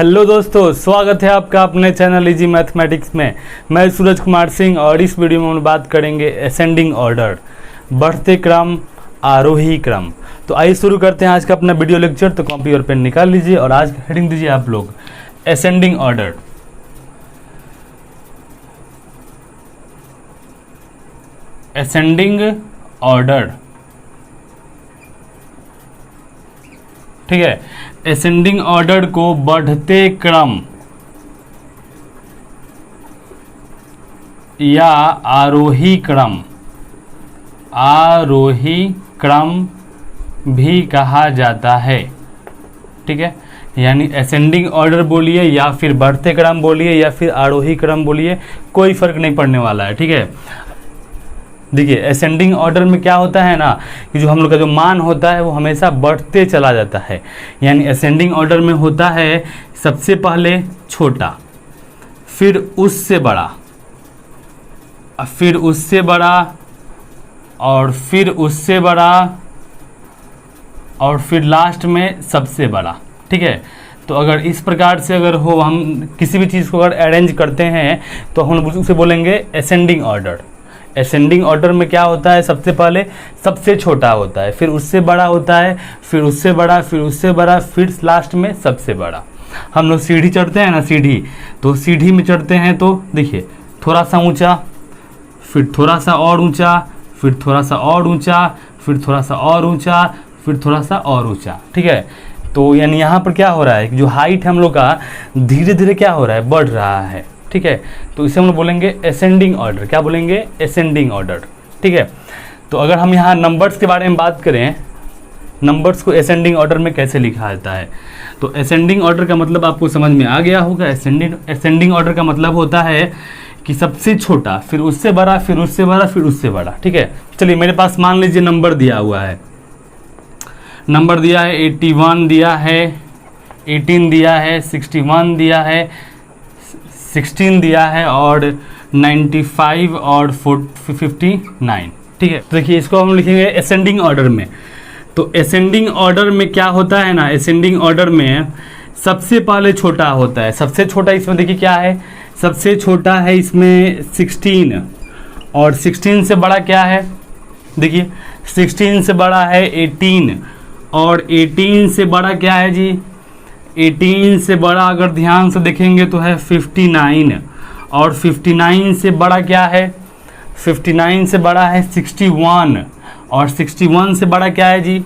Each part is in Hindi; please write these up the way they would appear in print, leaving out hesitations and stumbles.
हेलो दोस्तों, स्वागत है आपका अपने चैनल इजी मैथमेटिक्स में। मैं सूरज कुमार सिंह और इस वीडियो में हम बात करेंगे असेंडिंग ऑर्डर, बढ़ते क्रम, आरोही क्रम। तो आइए शुरू करते हैं आज का अपना वीडियो लेक्चर। तो कॉपी और पेन निकाल लीजिए और आज की हेडिंग दीजिए आप लोग असेंडिंग ऑर्डर। असेंडिंग ऑर्डर, ठीक है। असेंडिंग ऑर्डर को बढ़ते क्रम या आरोही क्रम भी कहा जाता है, ठीक है। यानी असेंडिंग ऑर्डर बोलिए या फिर बढ़ते क्रम बोलिए या फिर आरोही क्रम बोलिए, कोई फर्क नहीं पड़ने वाला है, ठीक है। देखिए असेंडिंग ऑर्डर में क्या होता है ना कि जो हम लोग का जो मान होता है वो हमेशा बढ़ते चला जाता है। यानी असेंडिंग ऑर्डर में होता है सबसे पहले छोटा, फिर उससे बड़ा, फिर उससे बड़ा और फिर उससे बड़ा और फिर लास्ट में सबसे बड़ा, ठीक है। तो अगर इस प्रकार से अगर हो, हम किसी भी चीज़ को अगर अरेंज करते हैं तो हम उसे बोलेंगे असेंडिंग ऑर्डर। असेंडिंग ऑर्डर में क्या होता है, सबसे पहले सबसे छोटा होता है, फिर उससे बड़ा होता है, फिर उससे बड़ा, फिर उससे बड़ा, फिर लास्ट में सबसे बड़ा। हम लोग सीढ़ी चढ़ते हैं ना, सीढ़ी, तो सीढ़ी में चढ़ते हैं तो देखिए थोड़ा सा ऊंचा, फिर थोड़ा सा और ऊंचा, फिर थोड़ा सा और ऊंचा, फिर थोड़ा सा और ऊंचा, फिर थोड़ा सा और ऊंचा, ठीक है। तो यानी यहाँ पर क्या हो रहा है कि जो हाइट हम लोग का धीरे धीरे क्या हो रहा है, बढ़ रहा है, ठीक है। तो इसे हम लोग बोलेंगे असेंडिंग ऑर्डर। क्या बोलेंगे? असेंडिंग ऑर्डर, ठीक है। तो अगर हम यहाँ नंबर्स के बारे में बात करें, नंबर्स को असेंडिंग ऑर्डर में कैसे लिखा जाता है, तो असेंडिंग ऑर्डर का मतलब आपको समझ में आ गया होगा। असेंडिंग ऑर्डर का मतलब होता है कि सबसे छोटा, फिर उससे बड़ा, फिर उससे बड़ा, फिर उससे बड़ा, ठीक है। चलिए मेरे पास मान लीजिए नंबर दिया हुआ है, नंबर दिया है 81 दिया है, 18 दिया है, 61 दिया है, 16 दिया है और 95 और 59, ठीक है। तो देखिए इसको हम लिखेंगे असेंडिंग ऑर्डर में। तो असेंडिंग ऑर्डर में क्या होता है ना, असेंडिंग ऑर्डर में सबसे पहले छोटा होता है। सबसे छोटा इसमें देखिए क्या है, सबसे छोटा है इसमें 16 और 16 से बड़ा क्या है, देखिए 16 से बड़ा है 18 और 18 से बड़ा क्या है जी, 18 से बड़ा अगर ध्यान से देखेंगे तो है 59 और 59 से बड़ा क्या है, 59 से बड़ा है 61 और 61 से बड़ा क्या है जी,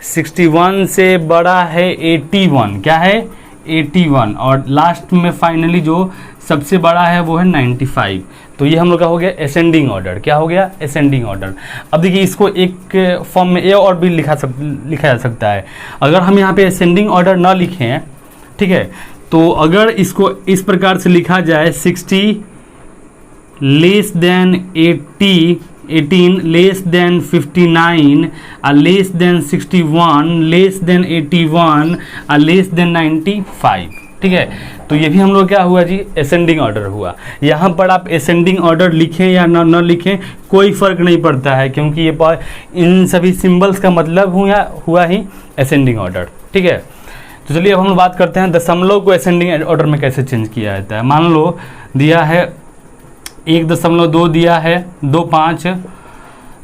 61 से बड़ा है 81, क्या है 81 और लास्ट में फाइनली जो सबसे बड़ा है वो है 95। तो ये हम लोग का हो गया असेंडिंग ऑर्डर। क्या हो गया? Ascending order. अब देखिए इसको एक फॉर्म में ए और बी लिखा जा सकता है। अगर हम यहाँ पे असेंडिंग ऑर्डर ना लिखें, ठीक है, तो अगर इसको इस प्रकार से लिखा जाए 60 less than 80, 18 less than 59 less than 61 less than 81 less than 95, ठीक है। तो ये भी हम लोग क्या हुआ जी, असेंडिंग ऑर्डर हुआ। यहाँ पर आप असेंडिंग ऑर्डर लिखें या न लिखें कोई फर्क नहीं पड़ता है, क्योंकि ये इन सभी सिंबल्स का मतलब हुआ ही असेंडिंग ऑर्डर, ठीक है। तो चलिए अब हम लोग बात करते हैं दशमलव को असेंडिंग ऑर्डर में कैसे चेंज किया जाता है। मान लो दिया है 1.2 दिया है, 25,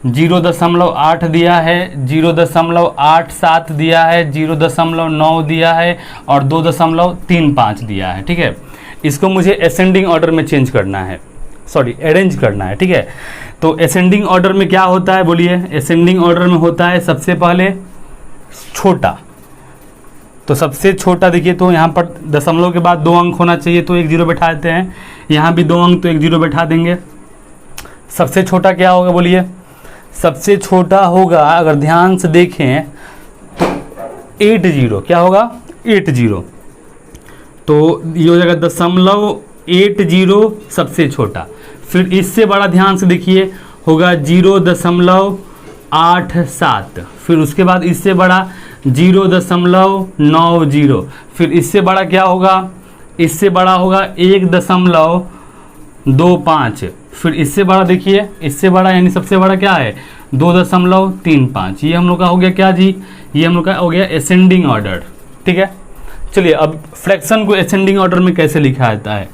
0.8 दिया है, 0.87 दिया है, 0.9 दिया है और 2.35 दिया है, ठीक है। इसको मुझे असेंडिंग ऑर्डर में चेंज करना है, सॉरी अरेंज करना है, ठीक है। तो असेंडिंग ऑर्डर में क्या होता है बोलिए, असेंडिंग ऑर्डर में होता है सबसे पहले छोटा। तो सबसे छोटा देखिए, तो यहाँ पर दशमलव के बाद 2 अंक होना चाहिए तो 1 0 बैठा देते हैं, यहाँ भी 2 अंक तो 1 0 बैठा देंगे। सबसे छोटा क्या होगा बोलिए, सबसे छोटा होगा अगर ध्यान से देखें तो 80, क्या होगा 80। तो ये हो जाएगा 0.80 सबसे छोटा। फिर इससे बड़ा ध्यान से देखिए होगा 0.87, फिर उसके बाद इससे बड़ा 0.90, फिर इससे बड़ा क्या होगा, इससे बड़ा होगा 1.25, फिर इससे बड़ा देखिए, इससे बड़ा यानी सबसे बड़ा क्या है 2.35। ये हम लोग का हो गया क्या जी, ये हम लोग का हो गया असेंडिंग ऑर्डर, ठीक है। चलिए अब फ्रैक्शन को असेंडिंग ऑर्डर में कैसे लिखा जाता है।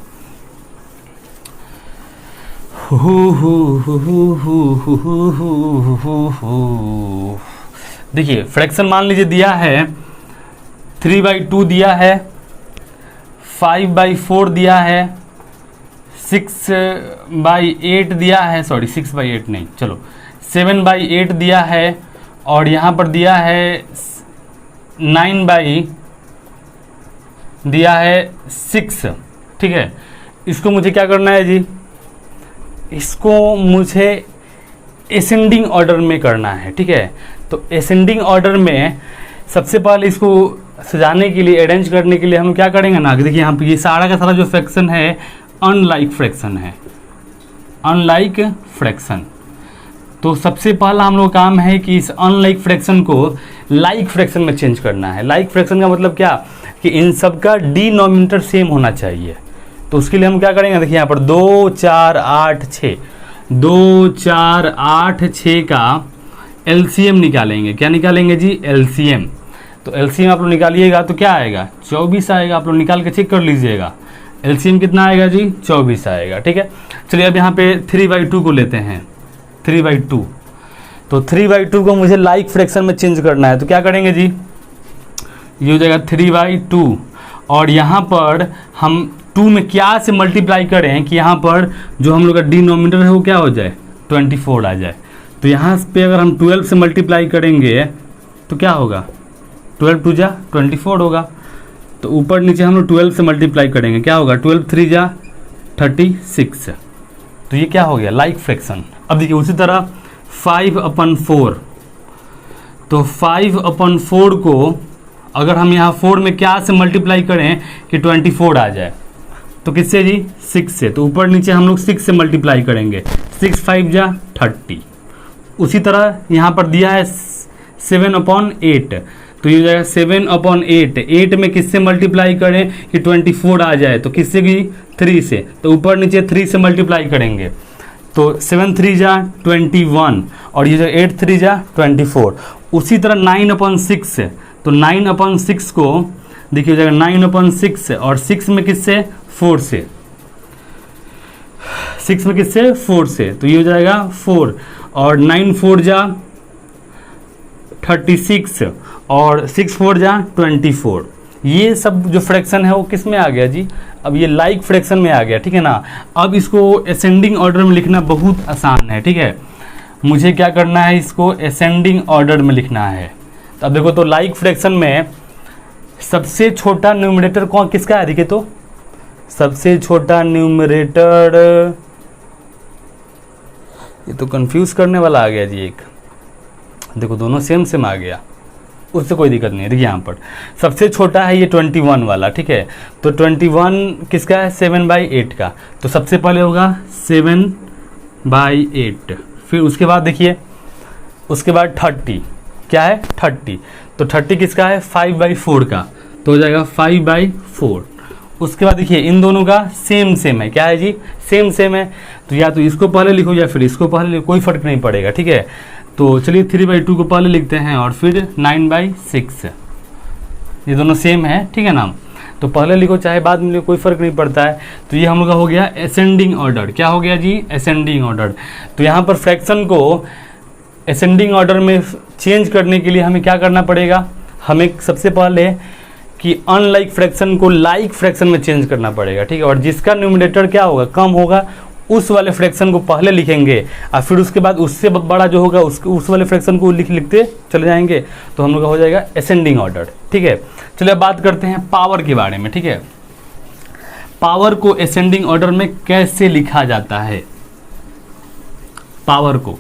देखिए फ्रैक्शन मान लीजिए दिया है 3/2 दिया है, 5/4 दिया है, 6/8 दिया है, सॉरी 6/8 नहीं, चलो 7/8 दिया है, और यहाँ पर दिया है 6। ठीक है, इसको मुझे क्या करना है जी, इसको मुझे असेंडिंग ऑर्डर में करना है। ठीक है, तो असेंडिंग ऑर्डर में सबसे पहले इसको सजाने के लिए, अरेंज करने के लिए हम क्या करेंगे ना, देखिए यहाँ पे ये सारा का सारा जो फ्रैक्शन है अनलाइक फ्रैक्शन है, अनलाइक फ्रैक्शन। तो सबसे पहला हम लोग काम है कि इस अनलाइक फ्रैक्शन को लाइक फ्रैक्शन में चेंज करना है। लाइक फ्रैक्शन का मतलब क्या, कि इन सब का डिनोमिनेटर सेम होना चाहिए। तो उसके लिए हम क्या करेंगे, देखिए यहाँ पर 2, 4, 8, 6, 2, 4, 8, 6 का एलसीएम निकालेंगे। क्या निकालेंगे जी, एलसीएम। तो एलसीएम आप लोग निकालिएगा तो क्या आएगा, 24 आएगा। आप लोग निकाल के चेक कर लीजिएगा, एलसीएम कितना आएगा जी, 24 आएगा। ठीक है, चलिए अब यहाँ पे 3/2 को लेते हैं, 3/2। तो 3/2 को मुझे लाइक फ्रैक्शन में चेंज करना है, तो क्या करेंगे जी, ये हो जाएगा 3/2, और यहाँ पर हम 2 में क्या से मल्टीप्लाई करें कि यहाँ पर जो हम लोग का डिनोमिनेटर है वो क्या हो जाए, 24 आ जाए। तो यहाँ पे अगर हम 12 से मल्टीप्लाई करेंगे तो क्या होगा, 12 2 जा 24 होगा। तो ऊपर नीचे हम लोग 12 से मल्टीप्लाई करेंगे, क्या होगा, 12 3 जा 36। तो ये क्या हो गया, लाइक फ्रैक्शन। अब देखिए उसी तरह 5/4, तो 5/4 को अगर हम यहाँ 4 में क्या से मल्टीप्लाई करें कि 24 आ जाए, तो किससे जी, 6 से। तो ऊपर नीचे हम लोग 6 से मल्टीप्लाई करेंगे, 6 5 जा 30। उसी तरह यहाँ पर दिया है 7/8, तो ये हो जाएगा 7/8। 8 में किससे मल्टीप्लाई करें कि 24 आ जाए, तो किससे की, 3 से। तो ऊपर नीचे 3 से मल्टीप्लाई करेंगे, तो 7 3 जा 21, और ये जो 8 3 जा 24। उसी तरह 9/6, तो 9/6 को देखिए हो जाएगा 9/6, और 6 में किससे, 4 से, 6 में किससे, 4 से। तो ये हो जाएगा 4, और 9 4 जा 36, और 6 4 जा 24। ये सब जो फ्रैक्शन है वो किस में आ गया जी, अब ये लाइक फ्रैक्शन में आ गया। ठीक है ना, अब इसको असेंडिंग ऑर्डर में लिखना बहुत आसान है। ठीक है, मुझे क्या करना है, इसको असेंडिंग ऑर्डर में लिखना है। तो अब देखो, तो लाइक फ्रैक्शन में सबसे छोटा न्यूमरेटर कौन किसका है, देखिए तो सबसे छोटा न्यूमरेटर, ये तो कंफ्यूज करने वाला आ गया जी एक, देखो दोनों सेम सेम आ गया, उससे कोई दिक्कत नहीं है। देखिए यहाँ पर सबसे छोटा है ये 21 वाला। ठीक है, तो 21 किसका है, 7/8 का। तो सबसे पहले होगा 7/8, फिर उसके बाद देखिए, उसके बाद 30, क्या है 30, तो 30 किसका है, 5/4 का, तो हो जाएगा 5/4। उसके बाद देखिए इन दोनों का सेम सेम है, क्या है जी, सेम सेम है। तो या तो इसको पहले लिखो या फिर इसको पहले लिखो, कोई फर्क नहीं पड़ेगा। ठीक है, तो चलिए 3/2 को पहले लिखते हैं, और फिर 9/6, ये दोनों सेम है। ठीक है ना, तो पहले लिखो चाहे बाद में लिखो, कोई फर्क नहीं पड़ता है। तो ये हम लोग का हो गया असेंडिंग ऑर्डर। क्या हो गया जी, असेंडिंग ऑर्डर। तो यहाँ पर फ्रैक्शन को असेंडिंग ऑर्डर में चेंज करने के लिए हमें क्या करना पड़ेगा, हमें सबसे पहले कि अनलाइक फ्रैक्शन को लाइक फ्रैक्शन में चेंज करना पड़ेगा। ठीक है, और जिसका न्यूमरेटर क्या होगा, कम होगा, उस वाले फ्रैक्शन को पहले लिखेंगे, और फिर उसके बाद उससे बड़ा जो होगा उस वाले फ्रैक्शन को लिखते चले जाएंगे। तो हम लोग का हो जाएगा असेंडिंग ऑर्डर। ठीक है, चलिए अब बात करते हैं पावर के बारे में। ठीक है, पावर को असेंडिंग ऑर्डर में कैसे लिखा जाता है। पावर को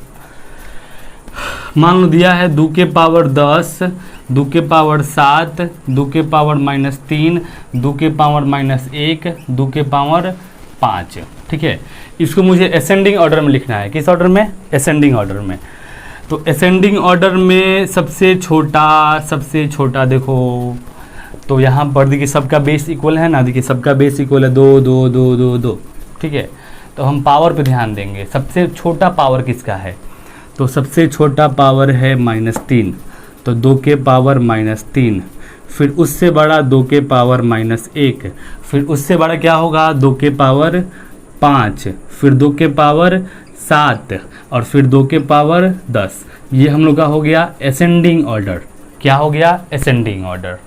मान लो दिया है 2 के पावर 10, 2 के पावर 7, 2 के पावर -3, 2 के पावर -1, 2 के पावर 5। ठीक है, इसको मुझे असेंडिंग ऑर्डर में लिखना है। किस ऑर्डर में, असेंडिंग ऑर्डर में। तो असेंडिंग ऑर्डर में सबसे छोटा देखो, तो यहाँ पर देखिए सबका बेस इक्वल है ना, देखिए सबका बेस इक्वल है 2 2 2 2 2। ठीक है, तो हम पावर पे ध्यान देंगे, सबसे छोटा पावर किसका है, तो सबसे छोटा पावर है -3, तो 2 के पावर -3, फिर उससे बड़ा 2 के पावर -1, फिर उससे बड़ा क्या होगा 2 के पावर 5, फिर 2 के पावर 7 और फिर 2 के पावर 10। ये हम लोग का हो गया असेंडिंग ऑर्डर। क्या हो गया? Ascending order.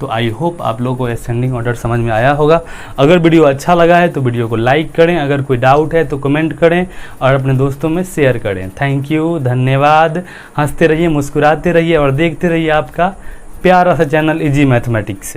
तो आई होप आप लोगों को असेंडिंग ऑर्डर समझ में आया होगा। अगर वीडियो अच्छा लगा है तो वीडियो को लाइक करें, अगर कोई डाउट है तो कमेंट करें और अपने दोस्तों में शेयर करें। थैंक यू, धन्यवाद। हंसते रहिए, मुस्कुराते रहिए और देखते रहिए आपका प्यारा सा चैनल इजी मैथमेटिक्स से।